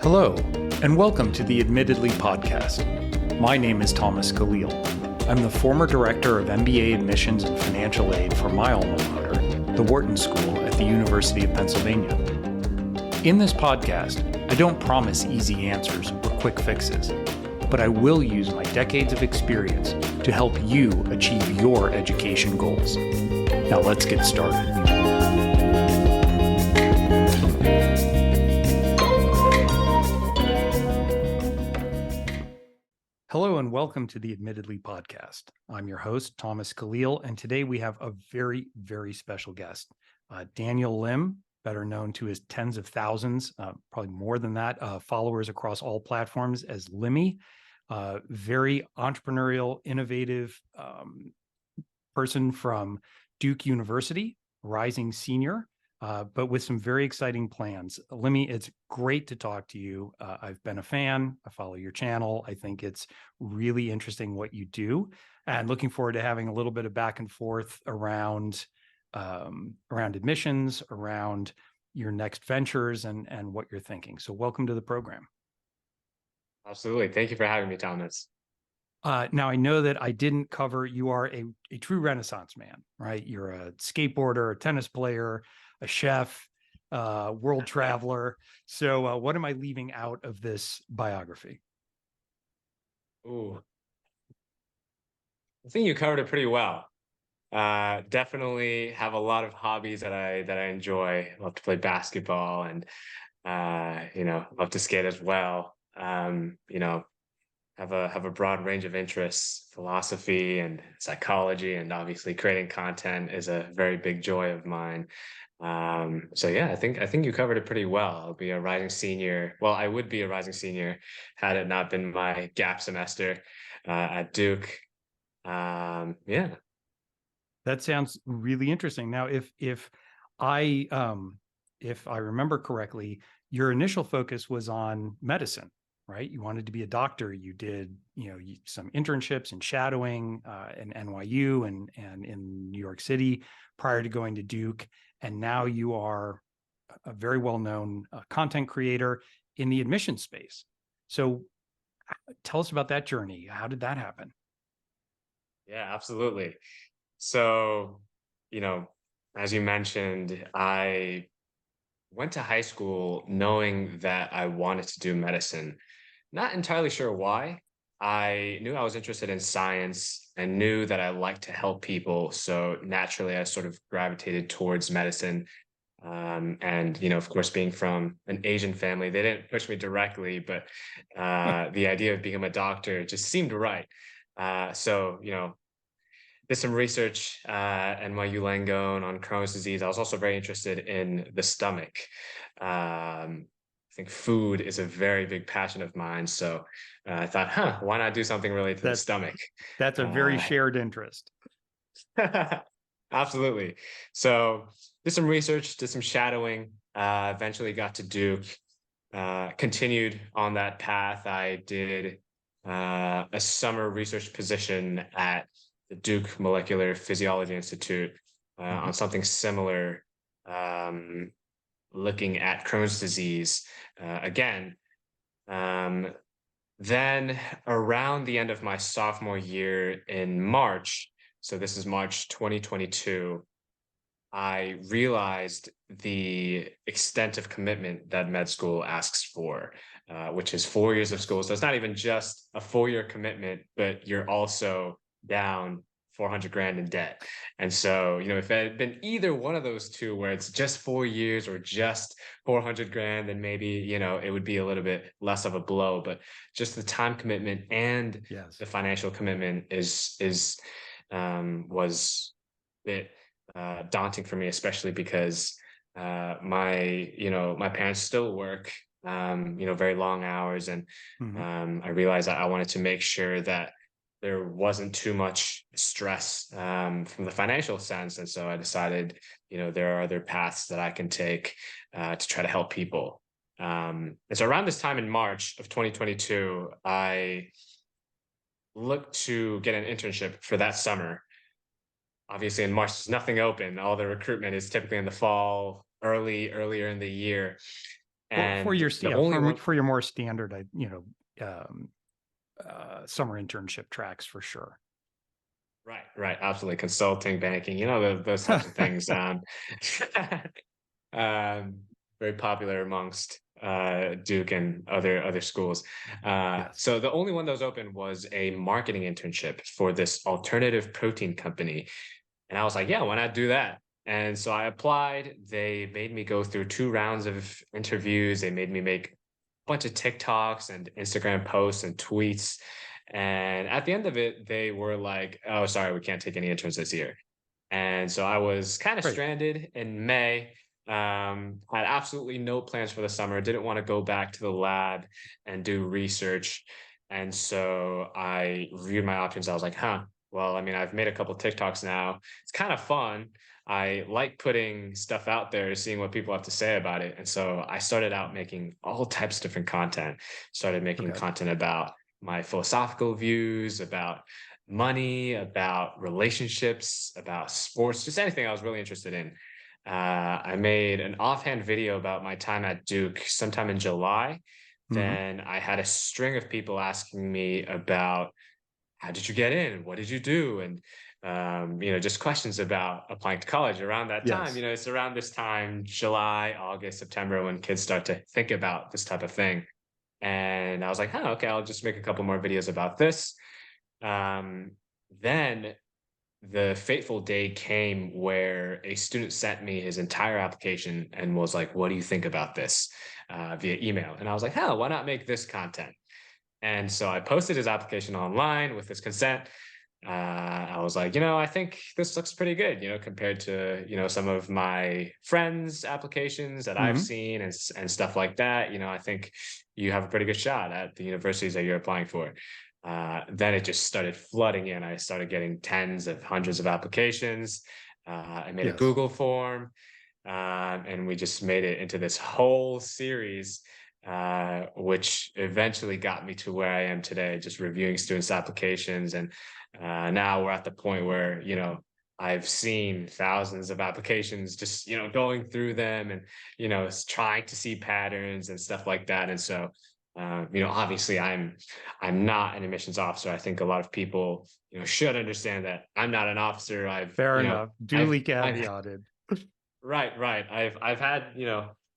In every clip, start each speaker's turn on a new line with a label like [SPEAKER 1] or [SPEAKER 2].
[SPEAKER 1] Hello, and welcome to the Admittedly podcast. My name is Thomas Khalil. I'm the former director of MBA admissions and financial aid for my alma mater, the Wharton School at the University of Pennsylvania. In this podcast, I don't promise easy answers or quick fixes, but I will use my decades of experience to help you achieve your education goals. Now let's get started. Hello and welcome to the Admittedly podcast. I'm your host, Thomas Khalil, and today we have a very, very special guest, Daniel Lim, better known to his tens of thousands, probably more than that, followers across all platforms as Limmy. Very entrepreneurial, innovative person from Duke University, rising senior, but with some very exciting plans. Limmy, it's great to talk to you. I've been a fan. I follow your channel. I think it's really interesting what you do, and looking forward to having a little bit of back and forth around admissions, around your next ventures, and what you're thinking. So welcome to the program.
[SPEAKER 2] Absolutely. Thank you for having me, Thomas.
[SPEAKER 1] Now, I know that I didn't cover, you are a true Renaissance man, right? You're a skateboarder, a tennis player, a chef, world traveler. So what am I leaving out of this biography?
[SPEAKER 2] Ooh, I think you covered it pretty well. Definitely have a lot of hobbies that I enjoy. Love to play basketball and love to skate as well. Have a broad range of interests. Philosophy and psychology, and obviously creating content is a very big joy of mine. So yeah, I think you covered it pretty well. I'll be a rising senior. Well, I would be a rising senior had it not been my gap semester at Duke. Yeah.
[SPEAKER 1] That sounds really interesting. Now, if I remember correctly, your initial focus was on medicine, right? You wanted to be a doctor. You did, some internships and shadowing in NYU and in New York City prior to going to Duke. And now you are a very well-known content creator in the admissions space. So tell us about that journey. How did that happen?
[SPEAKER 2] Yeah, absolutely. So, as you mentioned, I went to high school knowing that I wanted to do medicine. Not entirely sure why. I knew I was interested in science and knew that I liked to help people. So naturally, I sort of gravitated towards medicine. Of course, being from an Asian family, they didn't push me directly, but the idea of becoming a doctor just seemed right. Did some research at NYU Langone on Crohn's disease. I was also very interested in the stomach. I think food is a very big passion of mine. So I thought, why not do something related to the stomach?
[SPEAKER 1] That's a very shared interest.
[SPEAKER 2] Absolutely. So did some research, did some shadowing, eventually got to Duke, continued on that path. I did a summer research position at the Duke Molecular Physiology Institute on something similar, looking at Crohn's disease again. Then around the end of my sophomore year in March, so this is March 2022, I realized the extent of commitment that med school asks for, which is 4 years of school. So it's not even just a 4-year commitment, but you're also down 400 grand in debt. And so, if it had been either one of those two, where it's just 4 years or just 400 grand, then maybe, it would be a little bit less of a blow. But just the time commitment and the financial commitment was a bit daunting for me, especially because my parents still work, very long hours. And I realized that I wanted to make sure that there wasn't too much stress from the financial sense. And so I decided, there are other paths that I can take to try to help people. And so around this time in March of 2022, I looked to get an internship for that summer. Obviously in March, there's nothing open. All the recruitment is typically in the fall, earlier in the year.
[SPEAKER 1] For
[SPEAKER 2] And
[SPEAKER 1] your,
[SPEAKER 2] the
[SPEAKER 1] yeah,
[SPEAKER 2] only one,
[SPEAKER 1] for your more standard, summer internship tracks for sure.
[SPEAKER 2] right, absolutely, consulting, banking, those types of things. Um, very popular amongst Duke and other schools.
[SPEAKER 1] Yes.
[SPEAKER 2] So the only one that was open was a marketing internship for this alternative protein company. And I was like, yeah, why not do that? And so I applied. They made me go through 2 rounds of interviews. They made me make a bunch of TikToks and Instagram posts and tweets. And at the end of it, they were like, oh, sorry, we can't take any interns this year. And so I was kind of
[SPEAKER 1] Right.
[SPEAKER 2] stranded in May. Had absolutely no plans for the summer, didn't want to go back to the lab and do research. And so I reviewed my options. I was like, huh, well, I mean, I've made a couple TikToks now. It's kind of fun. I like putting stuff out there, seeing what people have to say about it. And so I started out making all types of different content. Started making
[SPEAKER 1] Okay.
[SPEAKER 2] content about my philosophical views, about money, about relationships, about sports, just anything I was really interested in. I made an offhand video about my time at Duke sometime in July.
[SPEAKER 1] Hmm.
[SPEAKER 2] Then I had a string of people asking me about how did you get in? What did you do? And just questions about applying to college around that time.
[SPEAKER 1] Yes.
[SPEAKER 2] It's around this time, July, August, September, when kids start to think about this type of thing. And I was like, okay, I'll just make a couple more videos about this. Um, then the fateful day came where a student sent me his entire application and was like, what do you think about this via email? And I was like, why not make this content? And so I posted his application online with his consent. I was like, I think this looks pretty good, compared to, some of my friends' applications that I've
[SPEAKER 1] Hmm.
[SPEAKER 2] seen and stuff like that. I think you have a pretty good shot at the universities that you're applying for. Then it just started flooding in. I started getting tens of hundreds of applications. I made a
[SPEAKER 1] Yes.
[SPEAKER 2] Google form, and we just made it into this whole series, which eventually got me to where I am today, just reviewing students' applications. And now we're at the point where, I've seen thousands of applications, just, going through them and, trying to see patterns and stuff like that. And so, obviously I'm not an admissions officer. I think a lot of people, should understand that I'm not an officer.
[SPEAKER 1] Fair enough. Duly
[SPEAKER 2] I've
[SPEAKER 1] caveated.
[SPEAKER 2] right. I've had,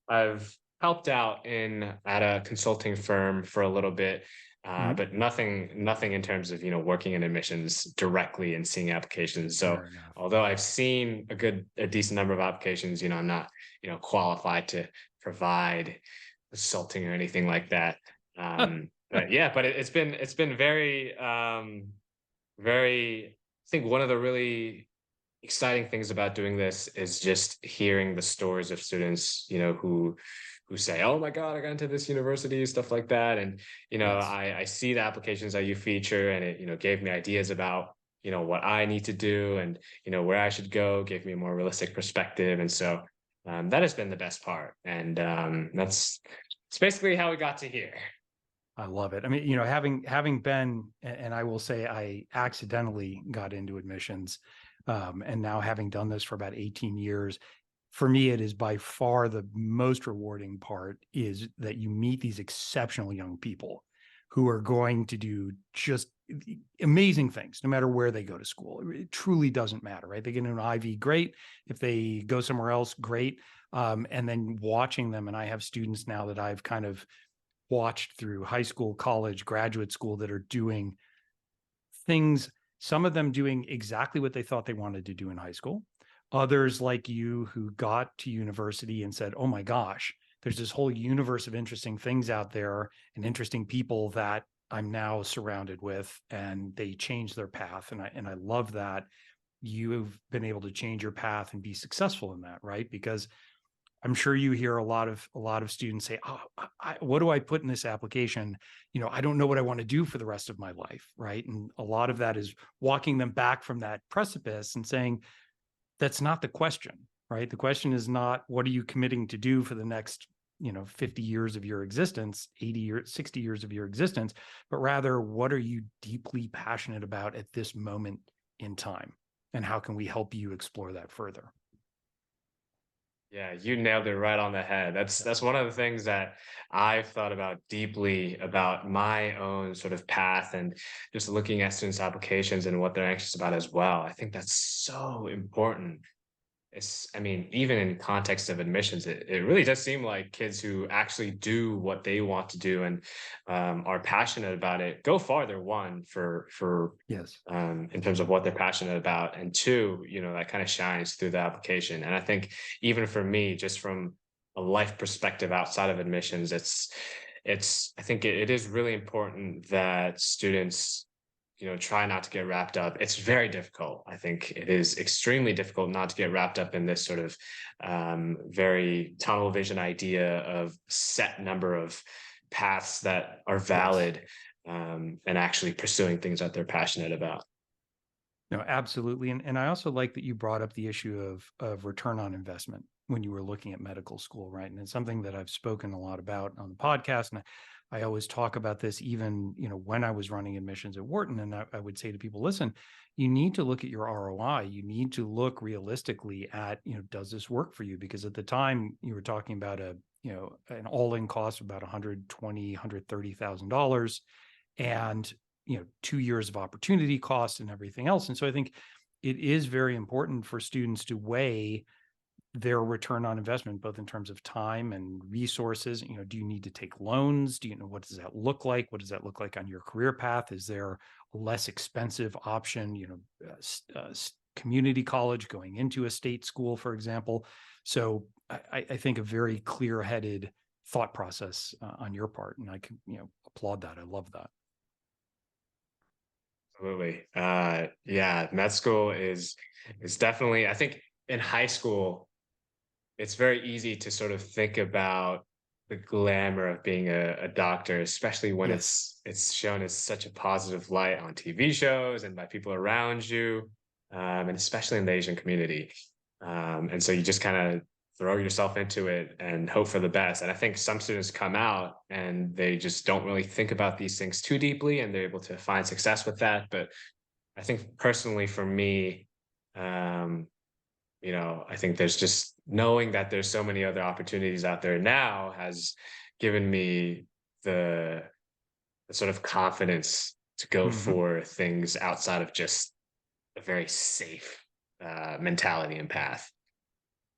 [SPEAKER 2] I've helped out in at a consulting firm for a little bit,
[SPEAKER 1] Mhm.
[SPEAKER 2] but nothing in terms of, working in admissions directly and seeing applications. So
[SPEAKER 1] Fair enough.
[SPEAKER 2] although I've seen a decent number of applications, I'm not, qualified to provide consulting or anything like that. But yeah, but it's been very, I think one of the really exciting things about doing this is just hearing the stories of students, who say, "Oh my God, I got into this university," stuff like that. And
[SPEAKER 1] Yes.
[SPEAKER 2] I see the applications that you feature, and it gave me ideas about what I need to do and where I should go. Gave me a more realistic perspective, and so that has been the best part. And it's basically how we got to here.
[SPEAKER 1] I love it. I mean, having been, and I will say I accidentally got into admissions, and now having done this for about 18 years, for me, it is by far the most rewarding part is that you meet these exceptional young people who are going to do just amazing things, no matter where they go to school. It truly doesn't matter, right? They get an IV, great. If they go somewhere else, great. And then watching them, and I have students now that I've kind of watched through high school, college, graduate school that are doing things, some of them doing exactly what they thought they wanted to do in high school. Others like you who got to university and said, oh my gosh, there's this whole universe of interesting things out there and interesting people that I'm now surrounded with, and they change their path. And I love that you've been able to change your path and be successful in that, right? Because I'm sure you hear a lot of students say, "Oh, what do I put in this application? I don't know what I want to do for the rest of my life," right? And a lot of that is walking them back from that precipice and saying, "That's not the question, right? The question is not what are you committing to do for the next, 50 years of your existence, 80 or 60 years of your existence, but rather what are you deeply passionate about at this moment in time, and how can we help you explore that further?"
[SPEAKER 2] Yeah, you nailed it right on the head. That's one of the things that I've thought about deeply about my own sort of path and just looking at students' applications and what they're anxious about as well. I think that's so important. I mean, even in context of admissions, it really does seem like kids who actually do what they want to do and are passionate about it go farther. One for
[SPEAKER 1] Yes.
[SPEAKER 2] in terms of what they're passionate about, and two, that kind of shines through the application. And I think even for me, just from a life perspective outside of admissions, I think it is really important that students try not to get wrapped up. It's very difficult. I think it is extremely difficult not to get wrapped up in this sort of very tunnel vision idea of set number of paths that are
[SPEAKER 1] Yes.
[SPEAKER 2] valid, and actually pursuing things that they're passionate about.
[SPEAKER 1] No, absolutely. And I also like that you brought up the issue of return on investment when you were looking at medical school, right? And it's something that I've spoken a lot about on the podcast. And I always talk about this even, when I was running admissions at Wharton. And I would say to people, listen, you need to look at your ROI. You need to look realistically at, does this work for you? Because at the time you were talking about an all-in cost of about $130,000. And 2 years of opportunity cost and everything else. And so I think it is very important for students to weigh their return on investment, both in terms of time and resources. Do you need to take loans? What does that look like? What does that look like on your career path? Is there a less expensive option, community college going into a state school, for example? So I think a very clear-headed thought process on your part. And I can, applaud that. I love that.
[SPEAKER 2] Absolutely. Yeah, med school is definitely, I think in high school, it's very easy to sort of think about the glamour of being a doctor, especially when
[SPEAKER 1] Yes.
[SPEAKER 2] it's shown as such a positive light on TV shows and by people around you, and especially in the Asian community. And so you just kind of throw yourself into it and hope for the best. And I think some students come out and they just don't really think about these things too deeply, and they're able to find success with that. But I think personally for me, um, I think there's just knowing that there's so many other opportunities out there now has given me the, the sort of confidence to go
[SPEAKER 1] Mhm.
[SPEAKER 2] for things outside of just a very safe mentality and path.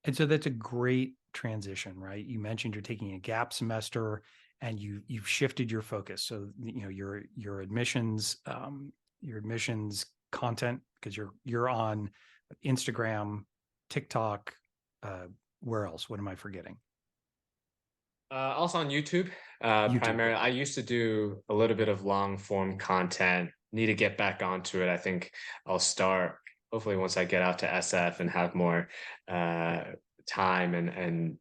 [SPEAKER 1] And so that's a great transition, right? You mentioned you're taking a gap semester and you've shifted your focus. So, your admissions content, because you're on Instagram, TikTok, uh, where else? What am I forgetting?
[SPEAKER 2] Also on YouTube,
[SPEAKER 1] YouTube.
[SPEAKER 2] primarily.
[SPEAKER 1] Okay.
[SPEAKER 2] I used to do a little bit of long form content. Need to get back onto it. I think I'll start hopefully once I get out to SF and have more uh, time and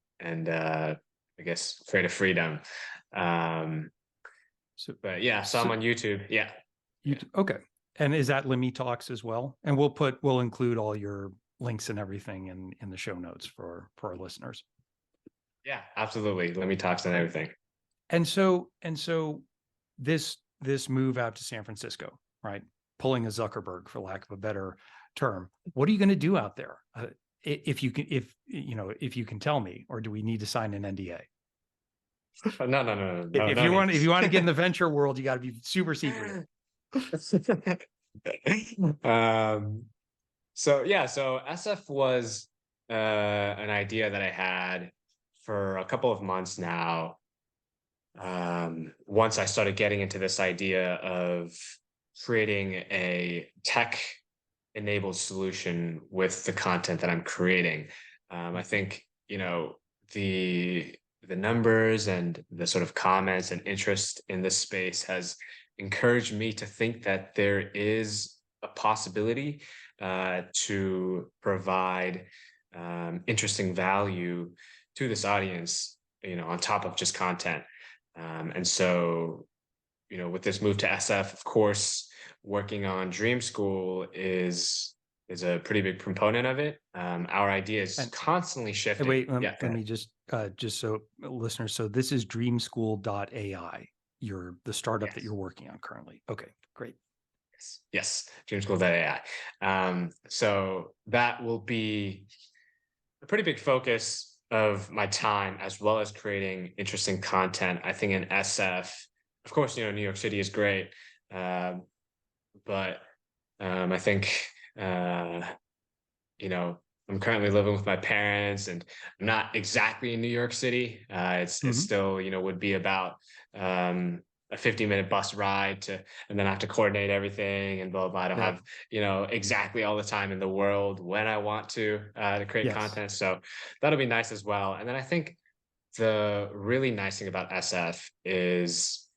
[SPEAKER 2] I guess creative freedom. Um,
[SPEAKER 1] So,
[SPEAKER 2] but yeah, so I'm
[SPEAKER 1] so
[SPEAKER 2] on YouTube. Yeah, yeah,
[SPEAKER 1] YouTube. Okay. And is that Limmy Talks as well? And we'll include all your links and everything in the show notes for our listeners.
[SPEAKER 2] yeah, absolutely. Let me talk on
[SPEAKER 1] Great.
[SPEAKER 2] everything.
[SPEAKER 1] And so this move out to San Francisco, right? Pulling a Zuckerberg, for lack of a better term. What are you going to do out there? If you can, if you can tell me, or do we need to sign an NDA?
[SPEAKER 2] No, no, no, no, no,
[SPEAKER 1] If
[SPEAKER 2] no
[SPEAKER 1] you
[SPEAKER 2] need.
[SPEAKER 1] want, if you want to get in the venture world, you got to be super secretive.
[SPEAKER 2] um, so yeah, so SF was an idea that I had for a couple of months now. Once I started getting into this idea of creating a tech enabled solution with the content that I'm creating. I think, the the numbers and the sort of comments and interest in this space has encouraged me to think that there is a possibility to provide interesting value to this audience, on top of just content. And so, with this move to SF, of course, working on Dream School is a pretty big component of it. Our idea is
[SPEAKER 1] And,
[SPEAKER 2] constantly
[SPEAKER 1] and
[SPEAKER 2] shifting.
[SPEAKER 1] wait,
[SPEAKER 2] Yeah, go
[SPEAKER 1] let
[SPEAKER 2] ahead.
[SPEAKER 1] me just so listeners, so this is dreamschool.ai, the startup that you're
[SPEAKER 2] Yes.
[SPEAKER 1] working on currently. Okay, great.
[SPEAKER 2] Yes. Yes. Dreamschool.ai. So that will be a pretty big focus of my time, as well as creating interesting content, I think in SF, of course, New York City is great, uh, but I think uh, you know, I'm currently living with my parents, and I'm not exactly in New York City. It's
[SPEAKER 1] Mhm.
[SPEAKER 2] still, would be about a 50-minute bus ride to, and then I have to coordinate everything and blah blah. I don't
[SPEAKER 1] Yep.
[SPEAKER 2] have, exactly all the time in the world when I want to create
[SPEAKER 1] Yes.
[SPEAKER 2] content. So that'll be nice as well. And then I think the really nice thing about SF is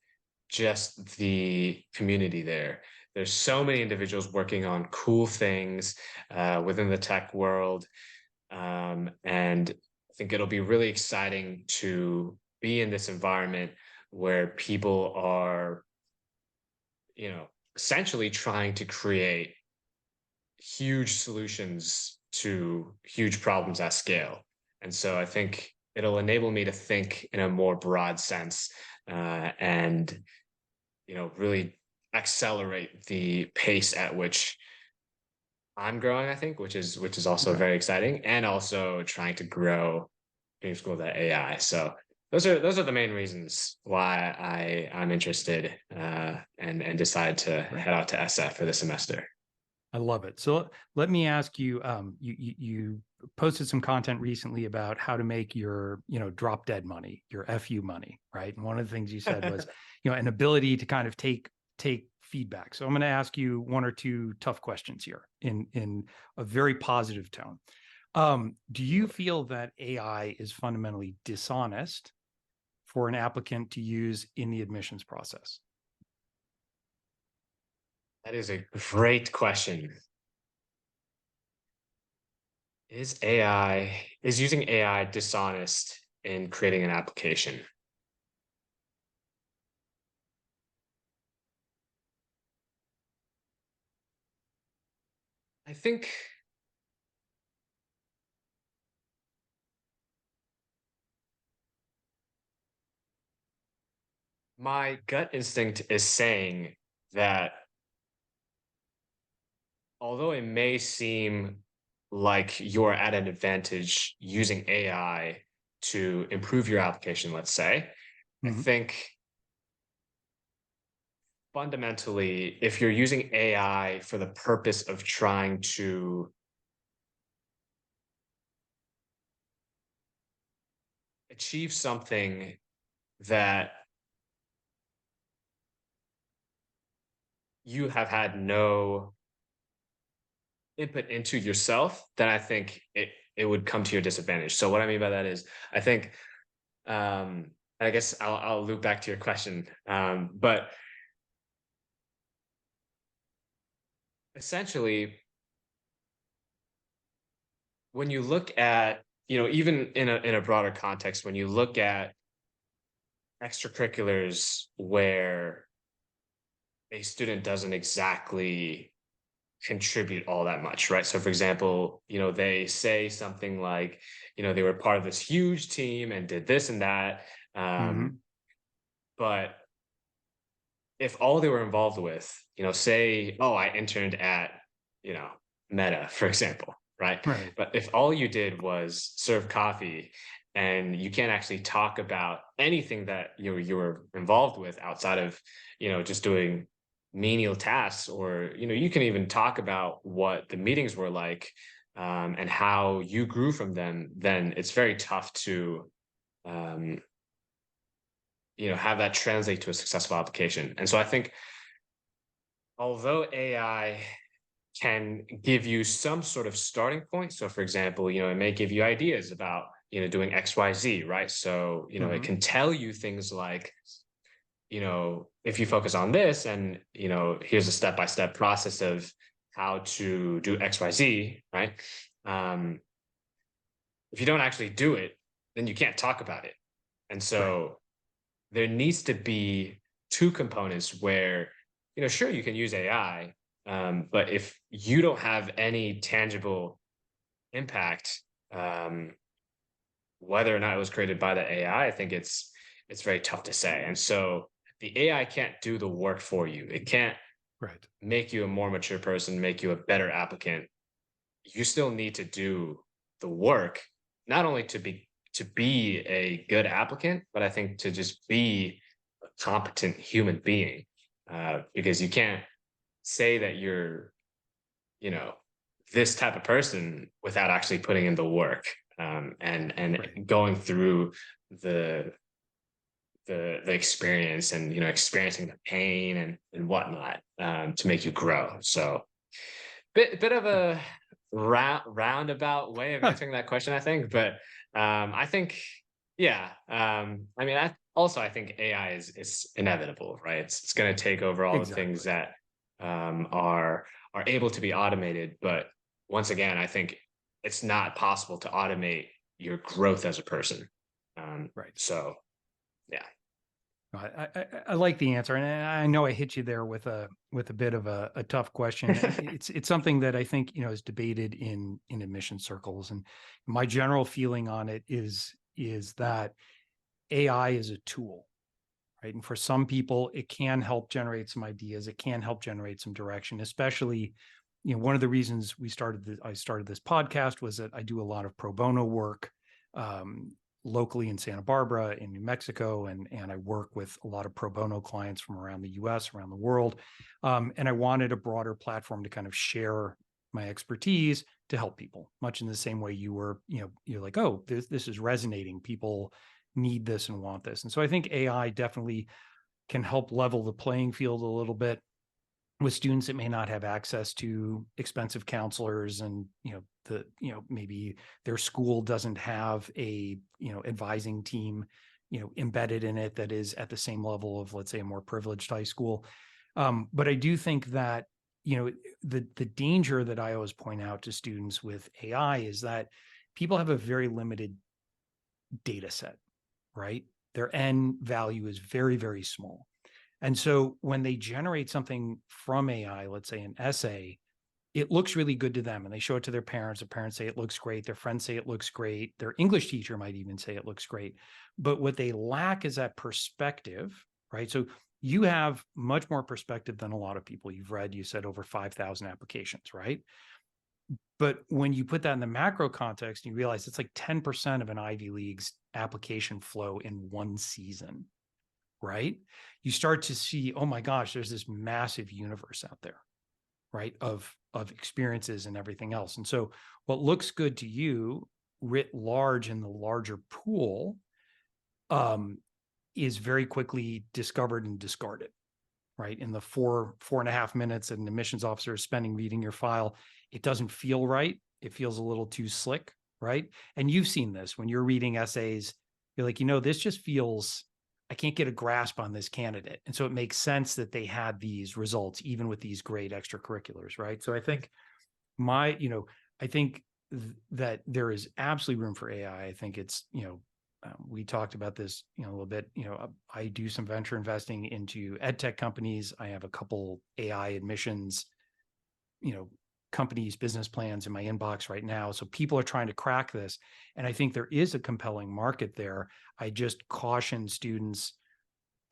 [SPEAKER 2] just the community there. There's so many individuals working on cool things within the tech world. And I think it'll be really exciting to be in this environment where people are, you know, essentially trying to create huge solutions to huge problems at scale. And so I think it'll enable me to think in a more broad sense, and really accelerate the pace at which I'm growing, I think, which is also
[SPEAKER 1] Okay.
[SPEAKER 2] very exciting, and also trying to grow Dream School that AI. So those are the main reasons why I'm interested and decided to
[SPEAKER 1] Great.
[SPEAKER 2] head out to SF for the semester.
[SPEAKER 1] I love it. So let me ask you, you posted some content recently about how to make your, drop dead money, your FU money, right? And one of the things you said was, an ability to kind of take feedback. So I'm going to ask you one or two tough questions here in a very positive tone. Do you feel that AI is fundamentally dishonest for an applicant to use in the admissions process?
[SPEAKER 2] That is a great question. Is using AI dishonest in creating an application? I think my gut instinct is saying that although it may seem like you're at an advantage using AI to improve your application, let's say, I
[SPEAKER 1] Mhm.
[SPEAKER 2] think fundamentally, if you're using AI for the purpose of trying to achieve something that you have had no input into yourself, then I think it would come to your disadvantage. So what I mean by that is I think I guess I'll loop back to your question. But essentially, when you look at, even in a broader context, when you look at extracurriculars where a student doesn't exactly contribute all that much, right? So for example, they say something like, they were part of this huge team and did this and that.
[SPEAKER 1] Mhm.
[SPEAKER 2] But if all they were involved with, say, oh, I interned at, you know, Meta, for example, right?
[SPEAKER 1] Right.
[SPEAKER 2] But if all you did was serve coffee and you can't actually talk about anything that you were involved with outside of, just doing menial tasks, or, you can even talk about what the meetings were like, and how you grew from them, then it's very tough to, um, have that translate to a successful application. And so I think although AI can give you some sort of starting point, so for example, it may give you ideas about, doing XYZ, right? So, it
[SPEAKER 1] Mhm.
[SPEAKER 2] can tell you things like, if you focus on this and, here's a step-by-step process of how to do XYZ, right? Um, if you don't actually do it, then you can't talk about it. And
[SPEAKER 1] Right.
[SPEAKER 2] so there needs to be two components where, sure, you can use AI, but if you don't have any tangible impact, um, whether or not it was created by the AI, I think it's very tough to say. And so the AI can't do the work for you. It can't
[SPEAKER 1] Right.
[SPEAKER 2] make you a more mature person, make you a better applicant. You still need to do the work, not only to be to be a good applicant, but I think to just be a competent human being, because you can't say that you're, you know, this type of person without actually putting in the work, and
[SPEAKER 1] Right.
[SPEAKER 2] going through the the experience, and experiencing the pain and whatnot, to make you grow. So bit of
[SPEAKER 1] Yeah.
[SPEAKER 2] a roundabout way of answering that question, I think. But I think, yeah. I mean, I think AI is inevitable, right? It's going to take over all the things
[SPEAKER 1] Exactly.
[SPEAKER 2] that are able to be automated. But once again, I think it's not possible to automate your growth as a person.
[SPEAKER 1] Right.
[SPEAKER 2] So yeah.
[SPEAKER 1] I like the answer, and I know I hit you there with a bit of a tough question. It's something that I think is debated in admission circles, and my general feeling on it is that AI is a tool, right? And for some people, it can help generate some ideas. It can help generate some direction, especially, one of the reasons I started this podcast was that I do a lot of pro bono work, um, locally in Santa Barbara, in New Mexico, and I work with a lot of pro bono clients from around the U.S., around the world, and I wanted a broader platform to kind of share my expertise to help people, much in the same way you're like, oh, this is resonating. People need this and want this. And so I think AI definitely can help level the playing field a little bit with students that may not have access to expensive counselors, and maybe their school doesn't have a advising team embedded in it that is at the same level of, let's say, a more privileged high school. But I do think that the danger that I always point out to students with AI is that people have a very limited data set, right? Their N value is very, very small. And so when they generate something from AI, let's say an essay, it looks really good to them, and they show it to their parents. Their parents say it looks great. Their friends say it looks great. Their English teacher might even say it looks great. But what they lack is that perspective, right? So you have much more perspective than a lot of people. You said over 5,000 applications, right? But when you put that in the macro context, you realize it's like 10% of an Ivy League's application flow in one season, right? You start to see, oh my gosh, there's this massive universe out there, right? Of experiences and everything else. And so what looks good to you writ large in the larger pool, um, is very quickly discovered and discarded, right? In the 4.5 minutes that an admissions officer is spending reading your file, it doesn't feel right. It feels a little too slick, right? And you've seen this when you're reading essays, you're like, this just feels, I can't get a grasp on this candidate. And so it makes sense that they had these results, even with these great extracurriculars, right? So I think I think that there is absolutely room for AI. I think it's, we talked about this, a little bit. I do some venture investing into ed tech companies. I have a couple AI admissions, companies' business plans in my inbox right now. So people are trying to crack this, and I think there is a compelling market there. I just caution students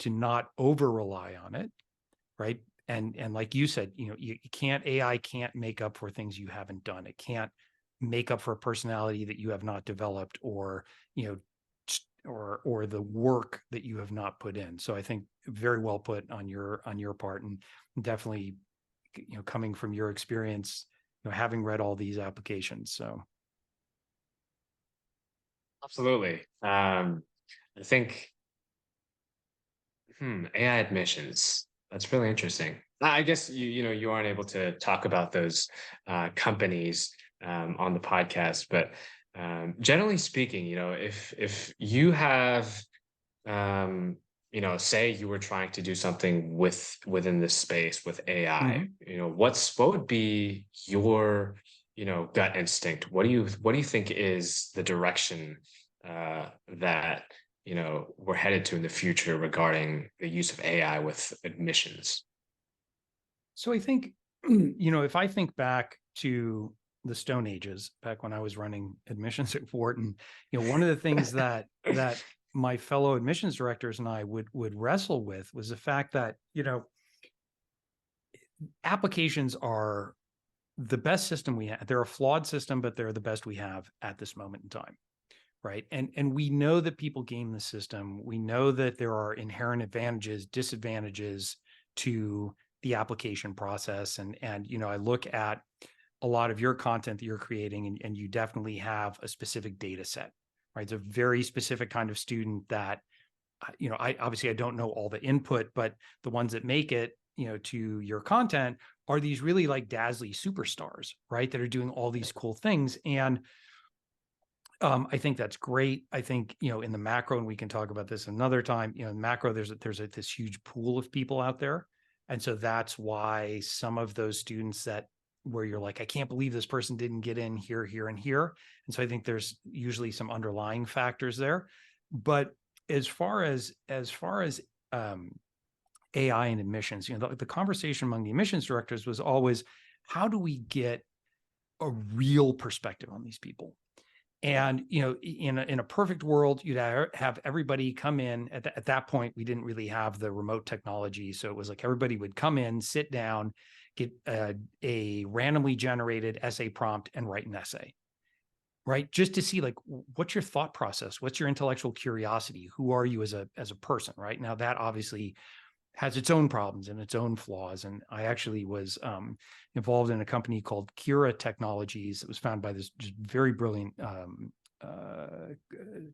[SPEAKER 1] to not over rely on it, right? And like you said, AI can't make up for things you haven't done. It can't make up for a personality that you have not developed, or or the work that you have not put in. So I think very well put on your part, and definitely coming from your experience, having read all these applications. So
[SPEAKER 2] Absolutely. I think AI admissions. That's really interesting. I guess you aren't able to talk about those companies on the podcast, but generally speaking, if you have, say you were trying to do something within this space with AI,
[SPEAKER 1] mhm.
[SPEAKER 2] what would be your gut instinct? What do you think is the direction that we're headed to in the future regarding the use of AI with admissions?
[SPEAKER 1] So I think, if I think back to the Stone Ages, back when I was running admissions at Wharton, one of the things that my fellow admissions directors and I would wrestle with was the fact that, applications are the best system we have. They're a flawed system, but they're the best we have at this moment in time, right? And we know that people game the system. We know that there are inherent advantages, disadvantages to the application process. And I look at a lot of your content that you're creating, and you definitely have a specific data set, right? It's a very specific kind of student that, I obviously I don't know all the input, but the ones that make it, to your content are these really like dazzly superstars, right? That are doing all these cool things. And I think that's great. I think, in the macro, and we can talk about this another time, in macro, there's this huge pool of people out there. And so that's why some of those students that where you're like, I can't believe this person didn't get in here, here, and here. And so I think there's usually some underlying factors there. But as far as AI and admissions, the conversation among the admissions directors was always, how do we get a real perspective on these people? And in a perfect world, you'd have everybody come in. At that point, we didn't really have the remote technology, so it was like everybody would come in, sit down, get a randomly generated essay prompt, and write an essay, right? Just to see like what's your thought process, what's your intellectual curiosity, who are you as a person, right? Now that obviously has its own problems and its own flaws. And I actually was involved in a company called Kira Technologies. It was founded by this just very brilliant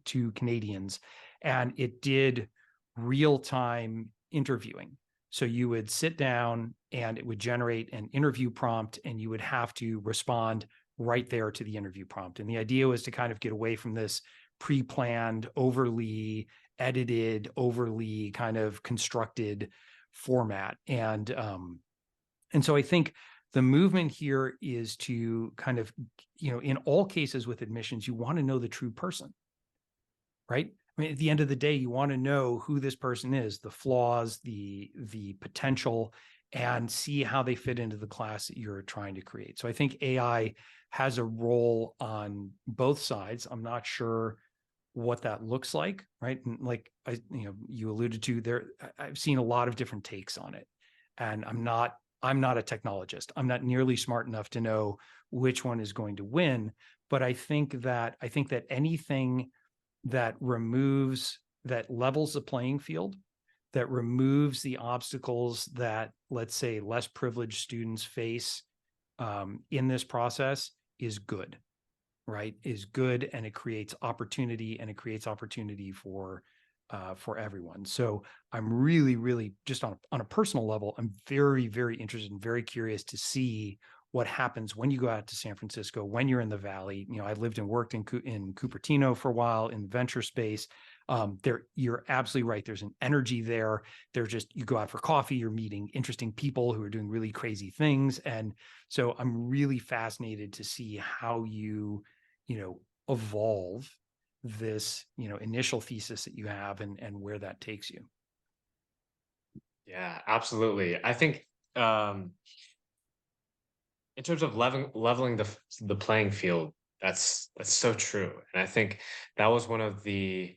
[SPEAKER 1] two Canadians, and it did real-time interviewing. So you would sit down and it would generate an interview prompt, and you would have to respond right there to the interview prompt. And the idea was to kind of get away from this pre-planned, overly edited, overly kind of constructed format. And so I think the movement here is to kind of, in all cases with admissions, you want to know the true person, right? I mean, at the end of the day, you want to know who this person is, the flaws, the potential, and see how they fit into the class that you're trying to create. So I think AI has a role on both sides. I'm not sure what that looks like, right? And like you alluded to there, I've seen a lot of different takes on it, and I'm not a technologist. I'm not nearly smart enough to know which one is going to win. But I think that anything that levels the playing field, that removes the obstacles that, let's say, less privileged students face in this process is good, right? Is good, and it creates opportunity, for everyone. So I'm really, really just on a personal level, I'm very, very interested and very curious to see what happens when you go out to San Francisco, when you're in the Valley. I lived and worked in Cupertino for a while in the venture space. You're absolutely right. There's an energy there. You go out for coffee, you're meeting interesting people who are doing really crazy things. And so I'm really fascinated to see how you evolve this, initial thesis that you have, and where that takes you.
[SPEAKER 2] Yeah, absolutely. I think in terms of leveling the playing field, that's so true. And I think that was one of the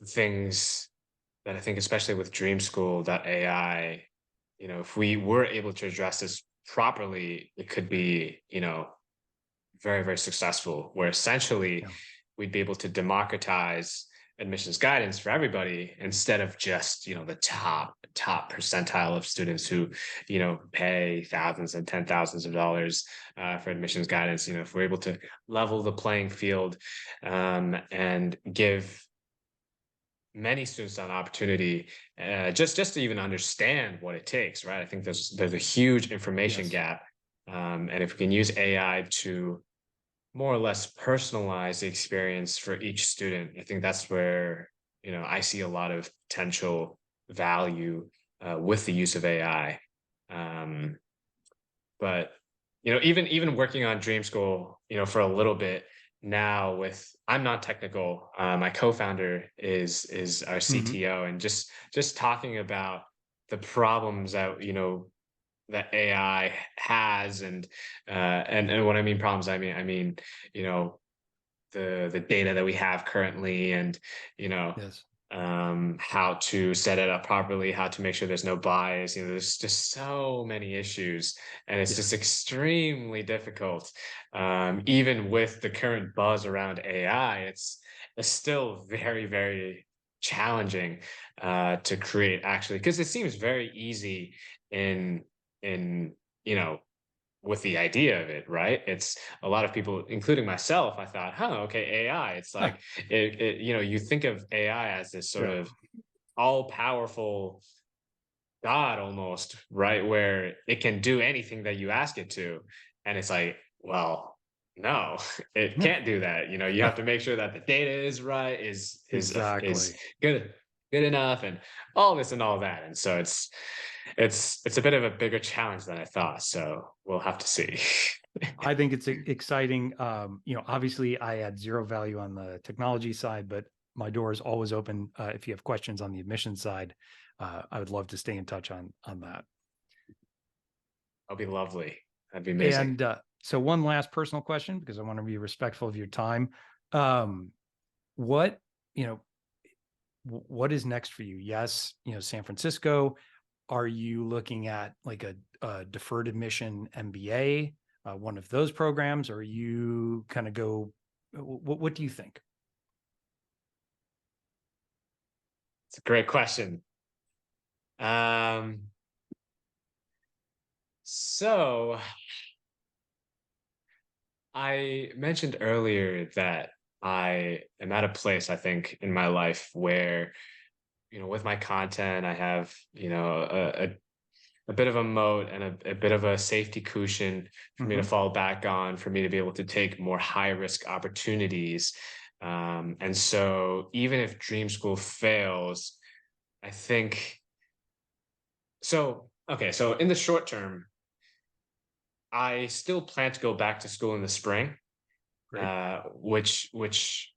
[SPEAKER 2] things that I think, especially with Dream School, that AI, if we were able to address this properly, it could be, very, very successful, where essentially
[SPEAKER 1] Yeah.
[SPEAKER 2] we'd be able to democratize admissions guidance for everybody instead of just, the top percentile of students who, pay thousands and ten thousands of dollars for admissions guidance. If we're able to level the playing field and give many students an opportunity just to even understand what it takes, right? I think there's a huge information
[SPEAKER 1] Yes.
[SPEAKER 2] gap. And if we can use AI to more or less personalize the experience for each student, I think that's where, I see a lot of potential value with the use of AI. Um, but even working on Dream School, for a little bit now, I'm not technical. My co-founder is our
[SPEAKER 1] Mm-hmm.
[SPEAKER 2] CTO, and just talking about the problems that that AI has, and when I mean problems, you know the data that we have currently, and you know
[SPEAKER 1] Yes.
[SPEAKER 2] how to set it up properly, how to make sure there's no bias. There's just so many issues, and it's just
[SPEAKER 1] Yes.
[SPEAKER 2] extremely difficult. Even with the current buzz around AI, it's still very, very challenging to create actually, because it seems very easy in in you know with the idea of it, right? It's a lot of people, including myself. I thought, okay, AI. It's
[SPEAKER 1] Huh.
[SPEAKER 2] like you think of AI as this sort
[SPEAKER 1] Yeah.
[SPEAKER 2] of all powerful God almost, right? Where it can do anything that you ask it to. And it's like, well, no, it can't do that. You have to make sure that the data is right, is
[SPEAKER 1] Exactly.
[SPEAKER 2] good enough, and all this and all that. And so it's a bit of a bigger challenge than I thought. So we'll have to see.
[SPEAKER 1] I think it's exciting. Obviously I add zero value on the technology side, but my door is always open. If you have questions on the admissions side, I would love to stay in touch on that.
[SPEAKER 2] That'll be lovely. That'd be amazing.
[SPEAKER 1] And so one last personal question, because I want to be respectful of your time. What, you know, what is next for you? Yes, San Francisco. Are you looking at like a deferred admission MBA, one of those programs, or are you kind of go, what do you think?
[SPEAKER 2] It's a great question. So I mentioned earlier that I am at a place, I think, in my life where, with my content, I have, a bit of a moat and a bit of a safety cushion for me to
[SPEAKER 1] Mm-hmm.
[SPEAKER 2] fall back on, for me to be able to take more high risk opportunities. And so even if Dream School fails, I think so. Okay. So in the short term, I still plan to go back to school in the spring,
[SPEAKER 1] Great.
[SPEAKER 2] which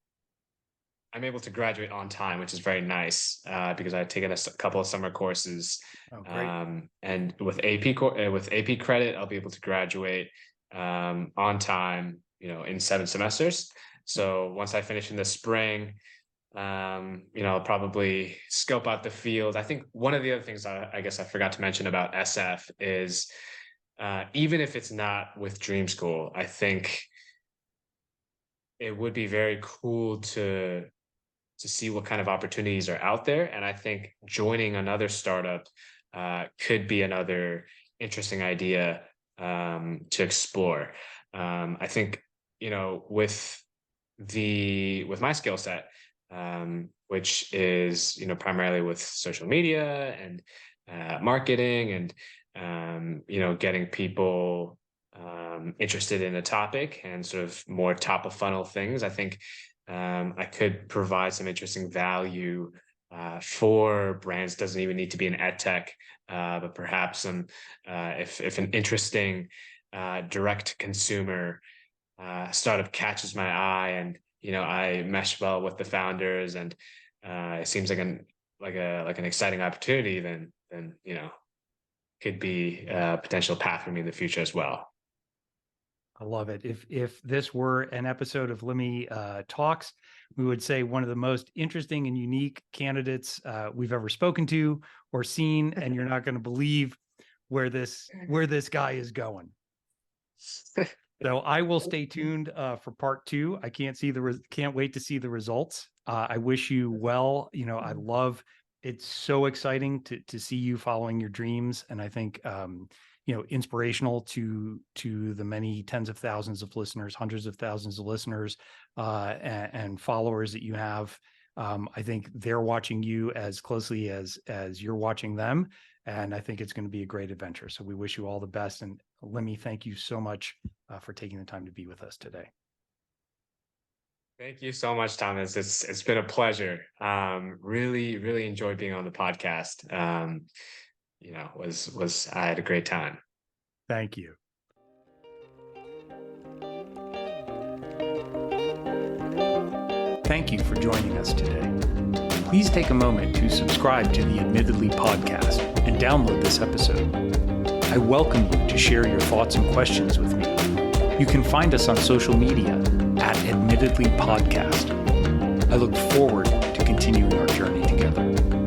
[SPEAKER 2] I'm able to graduate on time, which is very nice because I've taken a couple of summer courses,
[SPEAKER 1] Oh, great.
[SPEAKER 2] and with with AP credit, I'll be able to graduate on time, in 7 semesters. So once I finish in the spring, I'll probably scope out the field. I think one of the other things I guess I forgot to mention about SF is even if it's not with Dream School, I think it would be very cool to see what kind of opportunities are out there. And I think joining another startup could be another interesting idea to explore. I think, with my skill set, which is, primarily with social media and marketing and, getting people interested in a topic and sort of more top of funnel things. I think I could provide some interesting value for brands. Doesn't even need to be an ed tech, but perhaps some if an interesting direct consumer startup catches my eye, and I mesh well with the founders, and it seems like an exciting opportunity, then could be a potential path for me in the future as well.
[SPEAKER 1] I love it. If this were an episode of Limmy Talks, we would say one of the most interesting and unique candidates we've ever spoken to or seen, and you're not going to believe where this guy is going. So I will stay tuned for part 2. I can't wait to see the results. I wish you well. I love. It's so exciting to see you following your dreams, and I think inspirational to the many tens of thousands of listeners, hundreds of thousands of listeners, and followers that you have. I think they're watching you as closely as you're watching them, and I think it's going to be a great adventure. So we wish you all the best. And Limmy, thank you so much for taking the time to be with us today.
[SPEAKER 2] Thank you so much, Thomas. It's been a pleasure. Really, really enjoyed being on the podcast. I had a great time.
[SPEAKER 1] Thank you. Thank you for joining us today. Please take a moment to subscribe to the Admittedly podcast and download this episode. I welcome you to share your thoughts and questions with me. You can find us on social media at Admittedly Podcast. I look forward to continuing our journey together.